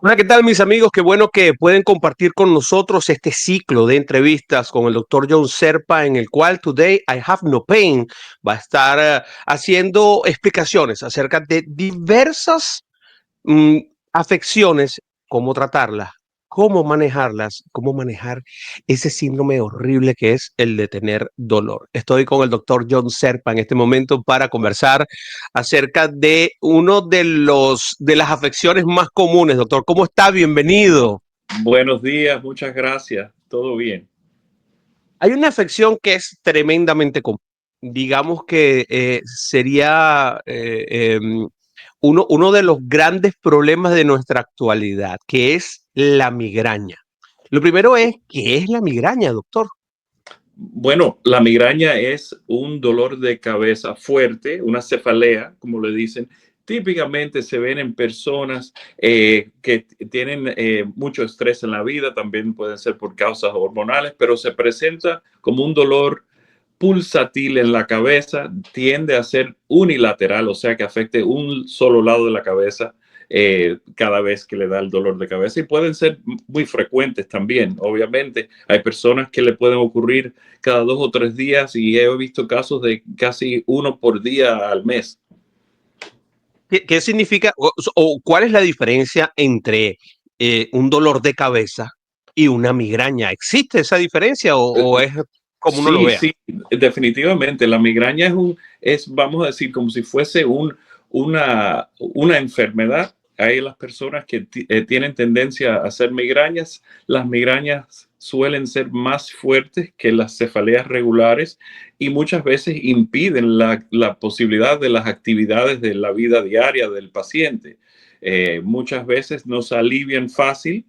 Hola, ¿qué tal mis amigos? Qué bueno que pueden compartir con nosotros este ciclo de entrevistas con el doctor John Serpa, en el cual Today I Have No Pain va a estar haciendo explicaciones acerca de diversas mm, afecciones, cómo tratarlas, cómo manejarlas, cómo manejar ese síndrome horrible que es el de tener dolor. Estoy con el doctor John Serpa en este momento para conversar acerca de uno de de las afecciones más comunes. Doctor, ¿cómo está? Bienvenido. Buenos días, muchas gracias. Todo bien. Hay una afección que es tremendamente común. Digamos que sería uno de los grandes problemas de nuestra actualidad, que es la migraña. Lo primero es, ¿qué es la migraña, doctor? Bueno, la migraña es un dolor de cabeza fuerte, una cefalea, como le dicen. Típicamente se ven en personas que tienen mucho estrés en la vida, también pueden ser por causas hormonales, pero se presenta como un dolor pulsátil en la cabeza, tiende a ser unilateral, o sea que afecte un solo lado de la cabeza cada vez que le da el dolor de cabeza y pueden ser muy frecuentes también. Obviamente hay personas que le pueden ocurrir cada 2 o 3 días y he visto casos de casi uno por día al mes. ¿Qué significa o cuál es la diferencia entre un dolor de cabeza y una migraña? ¿Existe esa diferencia o es como uno lo Sí, vea? sí, definitivamente. La migraña vamos a decir, como si fuese una enfermedad. Hay las personas que tienen tendencia a hacer migrañas. Las migrañas suelen ser más fuertes que las cefaleas regulares y muchas veces impiden la posibilidad de las actividades de la vida diaria del paciente. Muchas veces no se alivian fácil,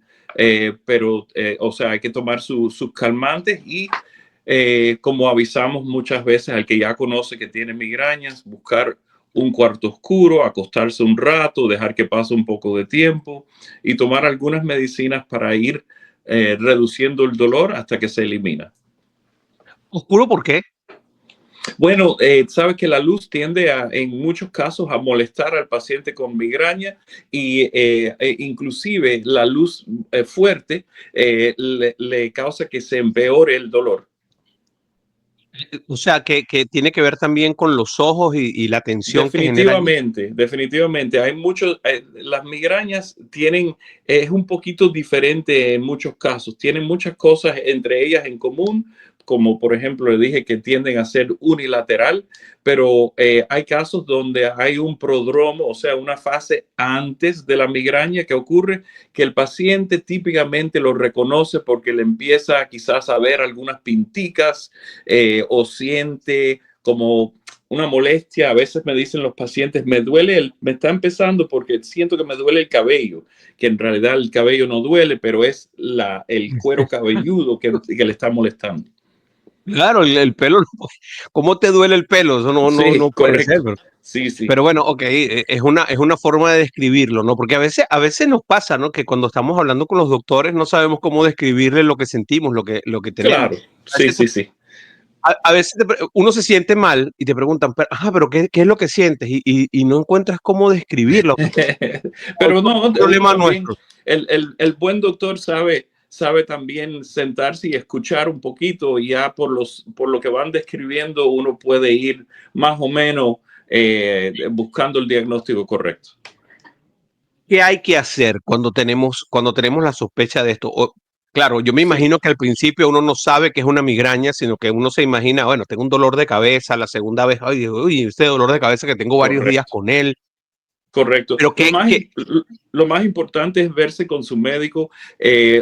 pero, o sea, hay que tomar sus calmantes y como avisamos muchas veces al que ya conoce que tiene migrañas, buscar un cuarto oscuro, acostarse un rato, dejar que pase un poco de tiempo y tomar algunas medicinas para ir reduciendo el dolor hasta que se elimina. ¿Oscuro por qué? Bueno, sabes que la luz tiende en muchos casos a molestar al paciente con migraña y inclusive la luz fuerte le causa que se empeore el dolor. O sea, que tiene que ver también con los ojos y la tensión que genera allí. Definitivamente, definitivamente. Hay muchos, las migrañas es un poquito diferente en muchos casos. Tienen muchas cosas entre ellas en común, como por ejemplo le dije que tienden a ser unilateral, pero hay casos donde hay un prodromo, o sea, una fase antes de la migraña que ocurre, que el paciente típicamente lo reconoce porque le empieza quizás a ver algunas pinticas o siente como una molestia. A veces me dicen los pacientes, me está empezando porque siento que me duele el cabello, que en realidad el cabello no duele, pero es el cuero cabelludo que le está molestando. Claro, el pelo, ¿cómo te duele el pelo? Eso Sí, no puede ser. correcto. Sí, sí, Pero bueno, ok, es una forma de describirlo, ¿no? Porque a veces nos pasa, ¿no? Que cuando estamos hablando con los doctores no sabemos cómo describirle lo que sentimos, lo que tenemos. claro. A Sí, veces, sí, sí. a veces uno se siente mal y te preguntan, pero ¿qué es lo que sientes? Y no encuentras cómo describirlo. O Pero es no, un uno problema también, nuestro. el buen doctor sabe también sentarse y escuchar un poquito y ya por lo que van describiendo uno puede ir más o menos buscando el diagnóstico correcto. ¿Qué hay que hacer cuando tenemos la sospecha de esto? Claro, yo me Sí, imagino que al principio uno no sabe que es una migraña, sino que uno se imagina, bueno, tengo un dolor de cabeza, la segunda vez, ay, uy, este dolor de cabeza que tengo varios días correcto. con él, Correcto. pero Lo más importante es verse con su médico.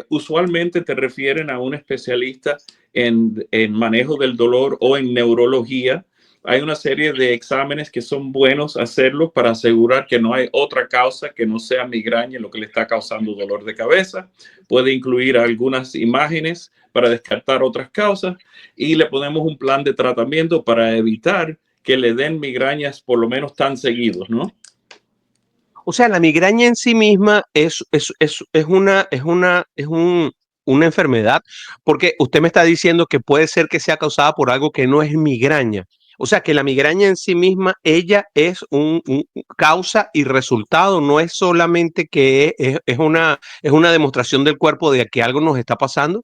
Usualmente te refieren a un especialista en manejo del dolor o en neurología. Hay una serie de exámenes que son buenos hacerlos para asegurar que no hay otra causa que no sea migraña lo que le está causando dolor de cabeza. Puede incluir algunas imágenes para descartar otras causas y le ponemos un plan de tratamiento para evitar que le den migrañas por lo menos tan seguidos, ¿no? o sea, la migraña en sí misma una enfermedad, porque usted me está diciendo que puede ser que sea causada por algo que no es migraña. O sea, que la migraña en sí misma, ella es un causa y resultado, no es solamente que es una demostración del cuerpo de que algo nos está pasando.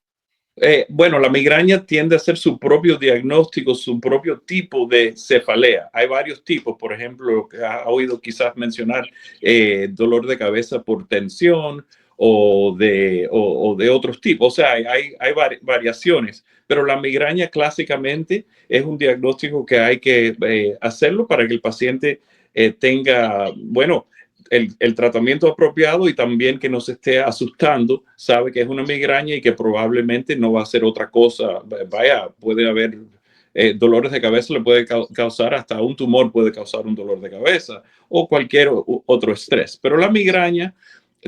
Bueno, la migraña tiende a ser su propio diagnóstico, su propio tipo de cefalea. Hay varios tipos, por ejemplo, que ha oído quizás mencionar dolor de cabeza por tensión o de otros tipos. O sea, hay variaciones, pero la migraña clásicamente es un diagnóstico que hay que hacerlo para que el paciente tenga, bueno, el tratamiento apropiado y también que no se esté asustando, sabe que es una migraña y que probablemente no va a ser otra cosa. Vaya, puede haber dolores de cabeza, le puede causar hasta un tumor, puede causar un dolor de cabeza o cualquier otro estrés. Pero la migraña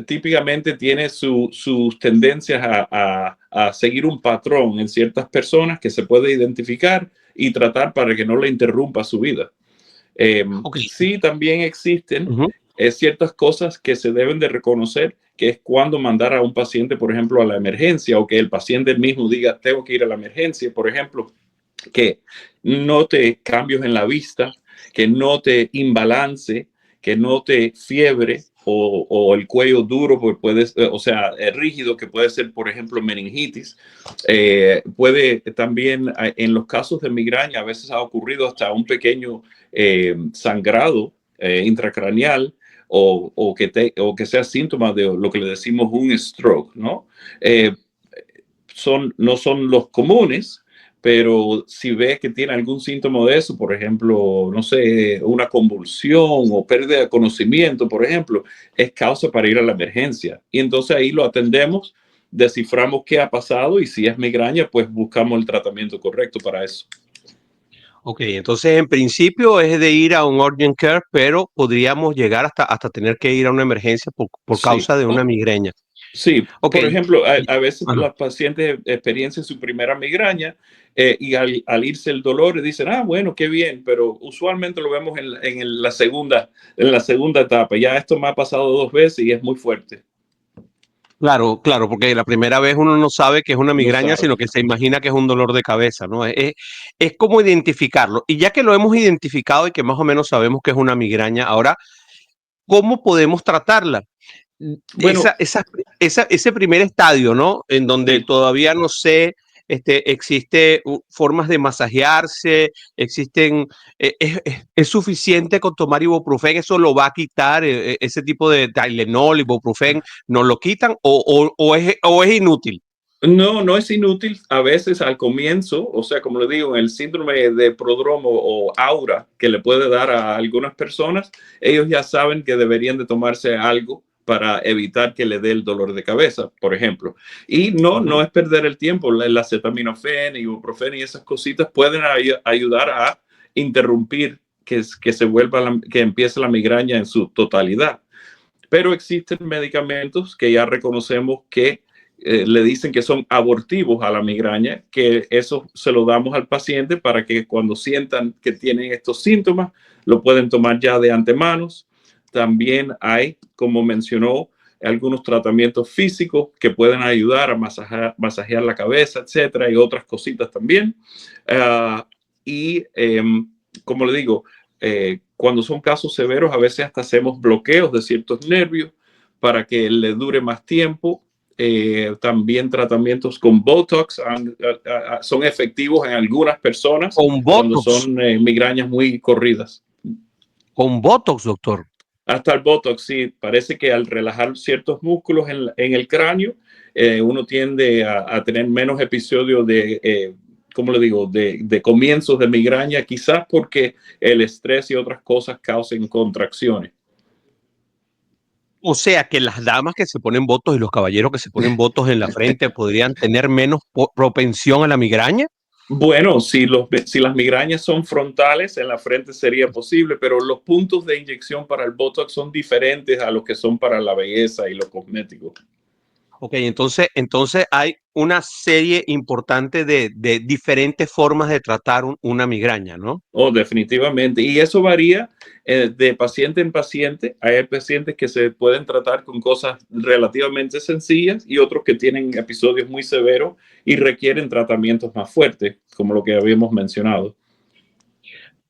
típicamente tiene sus tendencias a seguir un patrón en ciertas personas que se puede identificar y tratar para que no le interrumpa su vida. Ok. Sí, también existen Ujú. ciertas cosas que se deben de reconocer, que es cuando mandar a un paciente, por ejemplo, a la emergencia o que el paciente mismo diga, tengo que ir a la emergencia, por ejemplo, que note cambios en la vista, que note imbalance, que note fiebre o el cuello duro, pues puede, o sea, rígido, que puede ser, por ejemplo, meningitis. Puede también, en los casos de migraña, a veces ha ocurrido hasta un pequeño sangrado intracraneal o que sea síntoma de lo que le decimos un stroke, ¿no? Eh, no son los comunes, pero si ves que tiene algún síntoma de eso, por ejemplo, no sé, una convulsión o pérdida de conocimiento, por ejemplo, es causa para ir a la emergencia. Y entonces ahí lo atendemos, desciframos qué ha pasado y si es migraña, pues buscamos el tratamiento correcto para eso. Ok, entonces en principio es de ir a un urgent care, pero podríamos llegar hasta tener que ir a una emergencia por Sí. causa de una migraña. Sí, Ok. por ejemplo, a veces Ajá. los pacientes experiencian su primera migraña y al irse el dolor dicen, ah, bueno, qué bien, pero usualmente lo vemos en la segunda etapa. Ya esto me ha pasado 2 veces y es muy fuerte. Claro, claro, porque la primera vez uno no sabe que es una No migraña, sabe. sino que se imagina que es un dolor de cabeza, ¿no? Es como identificarlo. Y ya que lo hemos identificado y que más o menos sabemos que es una migraña, ahora, ¿cómo podemos tratarla? Bueno, Ese primer estadio, ¿no? En donde sí. todavía no sé, existe formas de masajearse, existen, es suficiente con tomar ibuprofén, eso lo va a quitar, ese tipo de Tylenol, ibuprofén, ¿nos lo quitan o es inútil? No, no es inútil. A veces al comienzo, o sea, como le digo, el síndrome de prodromo o aura que le puede dar a algunas personas, ellos ya saben que deberían de tomarse algo para evitar que le dé el dolor de cabeza, por ejemplo. Y no, Ujú. no es perder el tiempo. La acetaminofén, ibuprofeno y esas cositas pueden ayudar a interrumpir que empiece la migraña en su totalidad. Pero existen medicamentos que ya reconocemos que le dicen que son abortivos a la migraña, que eso se lo damos al paciente para que cuando sientan que tienen estos síntomas, lo pueden tomar ya de antemano. También hay, como mencionó, algunos tratamientos físicos que pueden ayudar a masajear la cabeza, etcétera, y otras cositas también. Uh, y como le digo, cuando son casos severos, a veces hasta hacemos bloqueos de ciertos nervios para que le dure más tiempo. También tratamientos con Botox son efectivos en algunas personas Con cuando Botox, son migrañas muy corridas. con Botox, doctor. Hasta el Botox, sí, parece que al relajar ciertos músculos en el cráneo, uno tiende a tener menos episodios ¿cómo le digo?, de comienzos de migraña, quizás porque el estrés y otras cosas causen contracciones. O sea que las damas que se ponen botox y los caballeros que se ponen botox en la frente podrían tener menos propensión a la migraña. Bueno, si las migrañas son frontales, en la frente sería posible, pero los puntos de inyección para el Botox son diferentes a los que son para la belleza y lo cosmético. Ok, entonces hay una serie importante de diferentes formas de tratar una migraña, ¿no? Oh, definitivamente. Y eso varía de paciente en paciente. Hay pacientes que se pueden tratar con cosas relativamente sencillas y otros que tienen episodios muy severos y requieren tratamientos más fuertes, como lo que habíamos mencionado.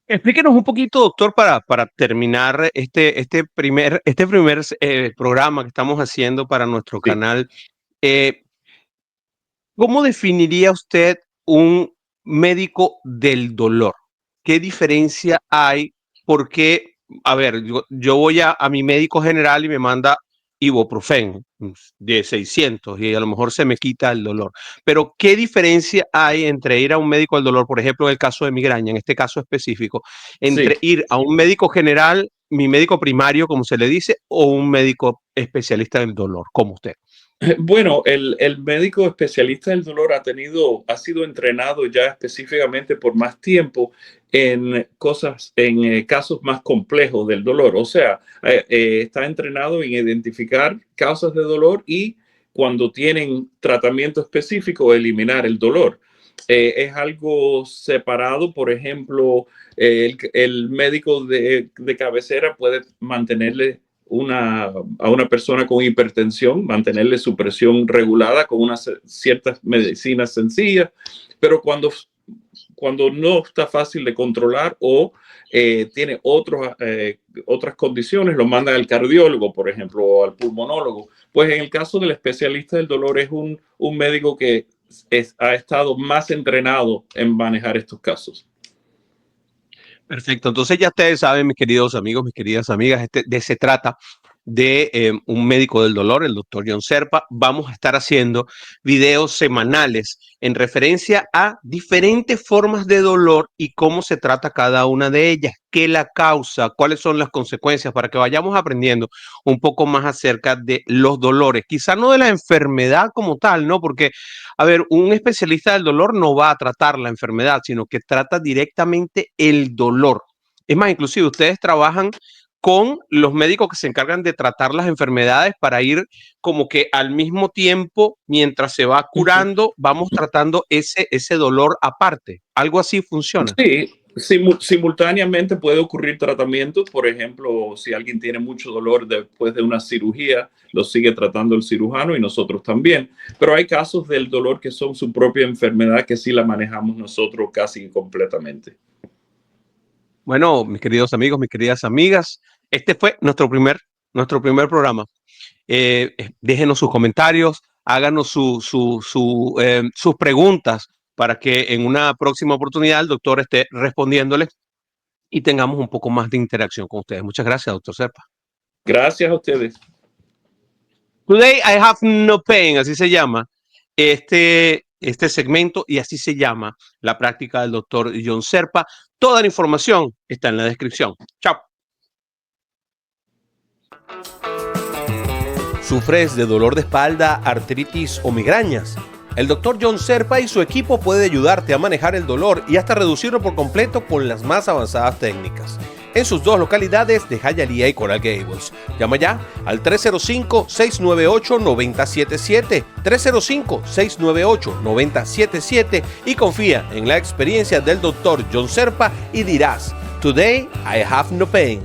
Explíquenos un poquito, doctor, para terminar este primer programa que estamos haciendo para nuestro Sí, canal. Eh, ¿Cómo definiría usted un médico del dolor? ¿Qué diferencia hay? Porque, a ver, yo voy a mi médico general y me manda ibuprofeno de 600 y a lo mejor se me quita el dolor. Pero, ¿qué diferencia hay entre ir a un médico del dolor, por ejemplo, en el caso de migraña, en este caso específico, sí. entre ir a un médico general, mi médico primario, como se le dice, o un médico especialista del dolor, como usted? Bueno, el médico especialista del dolor ha sido entrenado ya específicamente por más tiempo en casos más complejos del dolor. O sea, está entrenado en identificar causas de dolor y cuando tienen tratamiento específico, eliminar el dolor. Es algo separado, por ejemplo, el médico de cabecera puede mantenerle a una persona con hipertensión, mantenerle su presión regulada con unas ciertas medicinas sencillas, pero cuando no está fácil de controlar o tiene otras condiciones, lo mandan al cardiólogo, por ejemplo, o al pulmonólogo. Pues en el caso del especialista del dolor es un médico que ha estado más entrenado en manejar estos casos. Perfecto, entonces ya ustedes saben, mis queridos amigos, mis queridas amigas, se trata de un médico del dolor, el doctor John Serpa. Vamos a estar haciendo videos semanales en referencia a diferentes formas de dolor y cómo se trata cada una de ellas, qué la causa, cuáles son las consecuencias, para que vayamos aprendiendo un poco más acerca de los dolores, quizá no de la enfermedad como tal, ¿no? Porque, a ver, un especialista del dolor no va a tratar la enfermedad, sino que trata directamente el dolor. Es más, inclusive ustedes trabajan con los médicos que se encargan de tratar las enfermedades para ir como que al mismo tiempo, mientras se va curando, vamos tratando ese dolor aparte. Algo así funciona. Sí, simultáneamente puede ocurrir tratamiento. Por ejemplo, si alguien tiene mucho dolor después de una cirugía, lo sigue tratando el cirujano y nosotros también. Pero hay casos del dolor que son su propia enfermedad que sí la manejamos nosotros casi completamente. Bueno, mis queridos amigos, mis queridas amigas, este fue nuestro primer programa. Déjenos sus comentarios, háganos sus preguntas para que en una próxima oportunidad el doctor esté respondiéndoles y tengamos un poco más de interacción con ustedes. Muchas gracias, doctor Serpa. Gracias a ustedes. Today I have no pain, así se llama este segmento y así se llama la práctica del doctor John Serpa. Toda la información está en la descripción. Chao. ¿Sufres de dolor de espalda, artritis o migrañas? El Dr. John Serpa y su equipo puede ayudarte a manejar el dolor y hasta reducirlo por completo con las más avanzadas técnicas. En sus dos localidades de Hialeah y Coral Gables. Llama ya al 305-698-9077, 305-698-9077 y confía en la experiencia del Dr. John Serpa y dirás, Today I have no pain.